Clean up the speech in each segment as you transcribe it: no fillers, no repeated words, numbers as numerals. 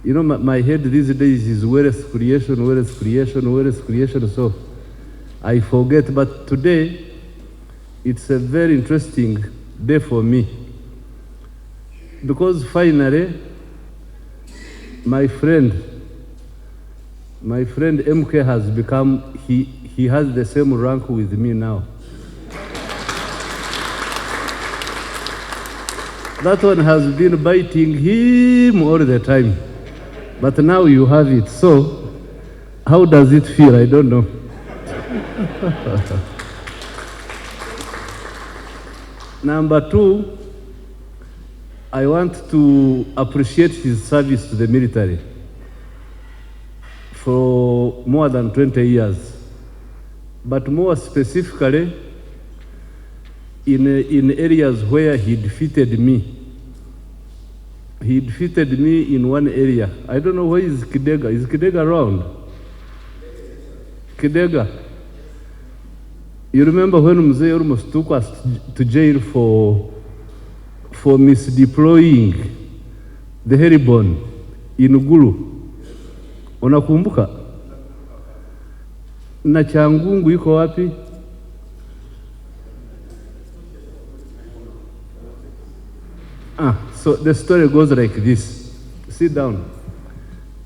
You know, my head these days is wealth creation, wealth creation, wealth creation, so I forget. But today, it's a very interesting day for me, because finally, my friend MK has become, he has the same rank with me now. That one has been biting him all the time, but now you have it. So, how does it feel? I don't know. Number two, I want to appreciate his service to the military for more than 20 years, but more specifically in areas where he defeated me. He defeated me in one area. I don't know where is Kidega. Is Kidega around? Kidega. You remember when Mzee almost took us to jail for misdeploying the heribon in Gulu? Unakumbuka? Na Changungu iko wapi? So the story goes like this. Sit down.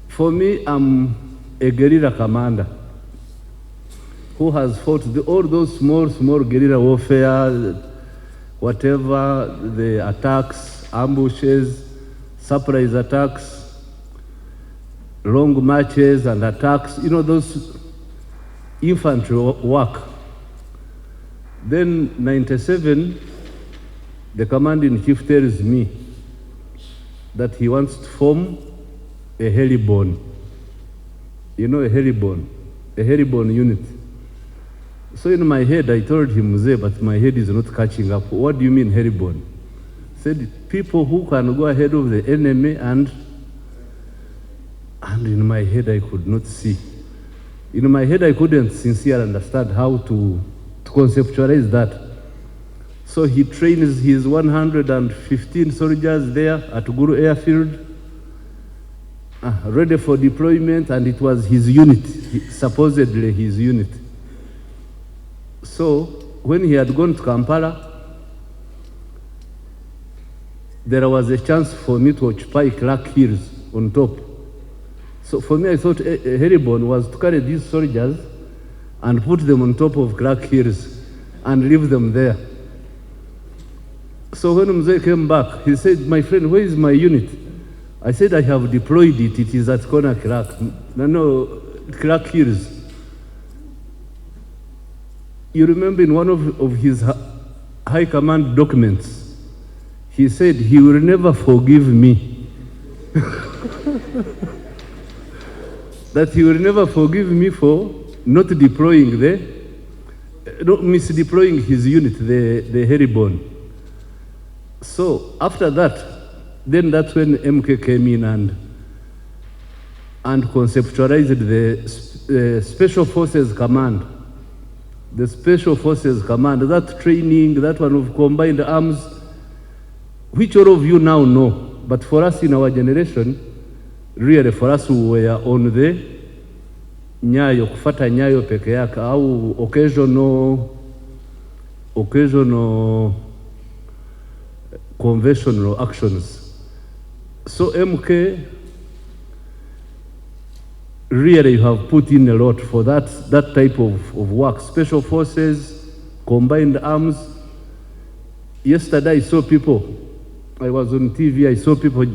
For me, I'm a guerrilla commander who has fought all those small guerrilla warfare, whatever, the attacks, ambushes, surprise attacks, long marches and attacks, you know, those infantry work. Then 97, the commanding-in-chief tells me that he wants to form a heribon. You know, a heribon unit. So in my head, I told him, Mzee, but my head is not catching up. What do you mean heribon? He said, people who can go ahead of the enemy, and in my head, I could not see. In my head, I couldn't sincerely understand how to conceptualize that. So he trains his 115 soldiers there at Guru Airfield, ready for deployment, and it was his unit, supposedly his unit. So when he had gone to Kampala, there was a chance for me to occupy Clark Hills on top. So for me, I thought heribon was to carry these soldiers and put them on top of Clark Hills and leave them there. So when Mzee came back, he said, my friend, where is my unit? I said, I have deployed it. It is at corner Clark. No, Clark Hills. You remember in one of his high command documents, he said he will never forgive me. That he will never forgive me for not deploying misdeploying his unit, the heribon. So after that, then that's when MK came in and conceptualized the Special Forces Command. The Special Forces Command, that training, that one of combined arms, which all of you now know. But for us in our generation, really for us who were on the nyayo, kufata nyayo peke yake, au occasional conventional actions. So MK, really you have put in a lot for that type of work. Special Forces, combined arms. Yesterday I saw people, I was on TV, I saw people,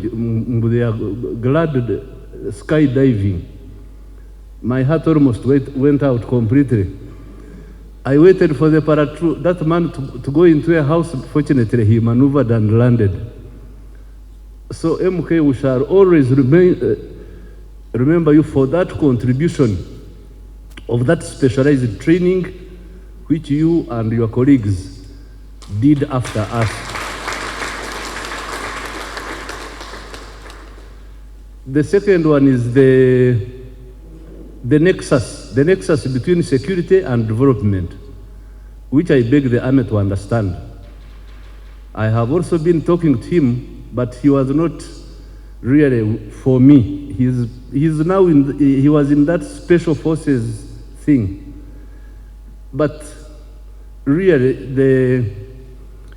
they are glad skydiving. My heart almost went out completely. I waited for the paratroop, that man to go into a house. Fortunately, he maneuvered and landed. So MK, we shall always remember you for that contribution of that specialized training which you and your colleagues did after us. The second one is the nexus between security and development, which I beg the army to understand. I have also been talking to him, but he was not really, for me, he's now he was in that special forces thing. But really,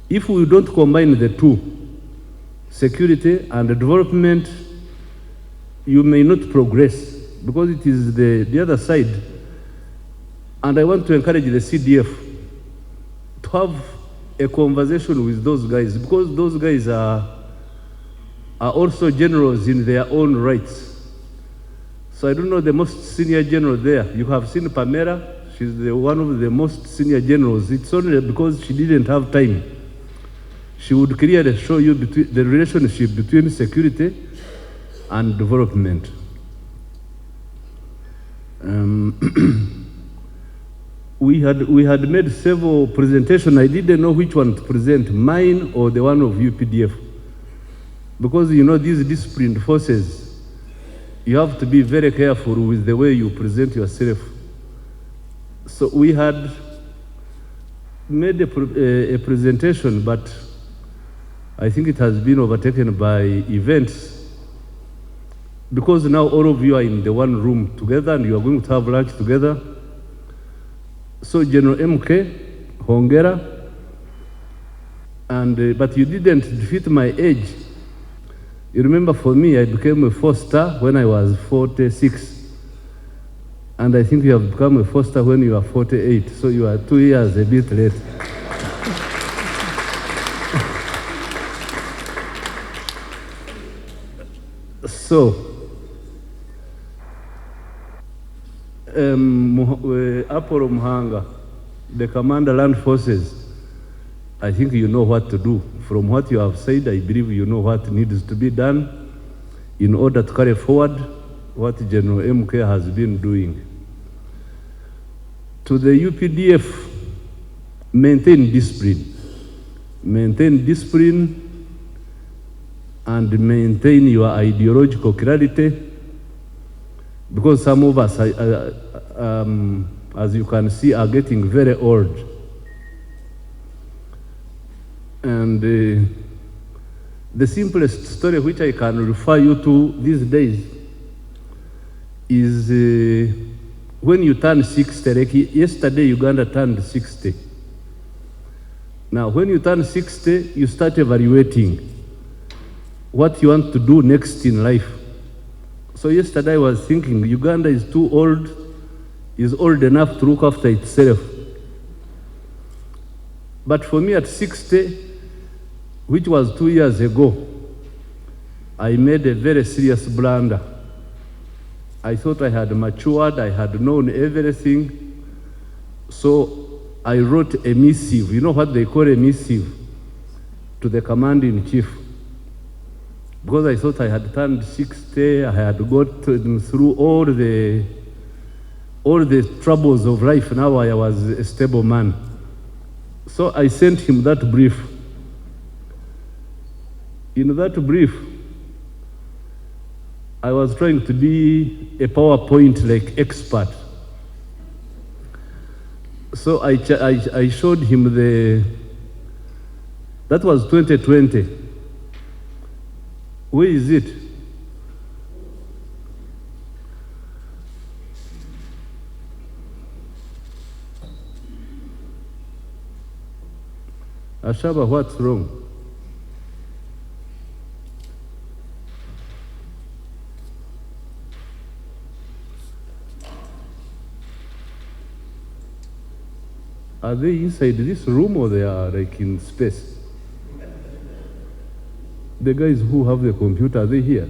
if we don't combine the two, security and development, you may not progress because it is the other side. And I want to encourage the CDF to have a conversation with those guys, because those guys are also generals in their own rights. So I don't know the most senior general there. You have seen Pamela, she's one of the most senior generals. It's only because she didn't have time. She would clearly show you the relationship between security and development. We had made several presentations. I didn't know which one to present, mine or the one of UPDF. Because you know these disciplined forces, you have to be very careful with the way you present yourself. So we had made a presentation, but I think it has been overtaken by events, because now all of you are in the one room together and you are going to have lunch together. So General MK, hongera, and but you didn't defeat my age. You remember, for me, I became a 4-star when I was 46. And I think you have become a 4-star when you are 48. So you are 2 years a bit late. So, Apollo Muhanga, the Commander Land Forces, I think you know what to do. From what you have said, I believe you know what needs to be done in order to carry forward what General MK has been doing. To the UPDF, maintain discipline. Maintain discipline and maintain your ideological clarity, because some of us, as you can see, are getting very old. And the simplest story which I can refer you to these days is when you turn 60, like yesterday Uganda turned 60. Now when you turn 60, you start evaluating what you want to do next in life. So yesterday I was thinking, Uganda is too old, is old enough to look after itself. But for me at 60, which was 2 years ago, I made a very serious blunder. I thought I had matured, I had known everything. So I wrote a missive, you know what they call a missive, to the Commander-in-Chief. Because I thought I had turned 60, I had gotten through all the troubles of life. Now I was a stable man. So I sent him that brief. In that brief, I was trying to be a PowerPoint-like expert. So I showed him that was 2020. Where is it? Ashaba, what's wrong? Are they inside this room or they are like in space? The guys who have the computer, are they here?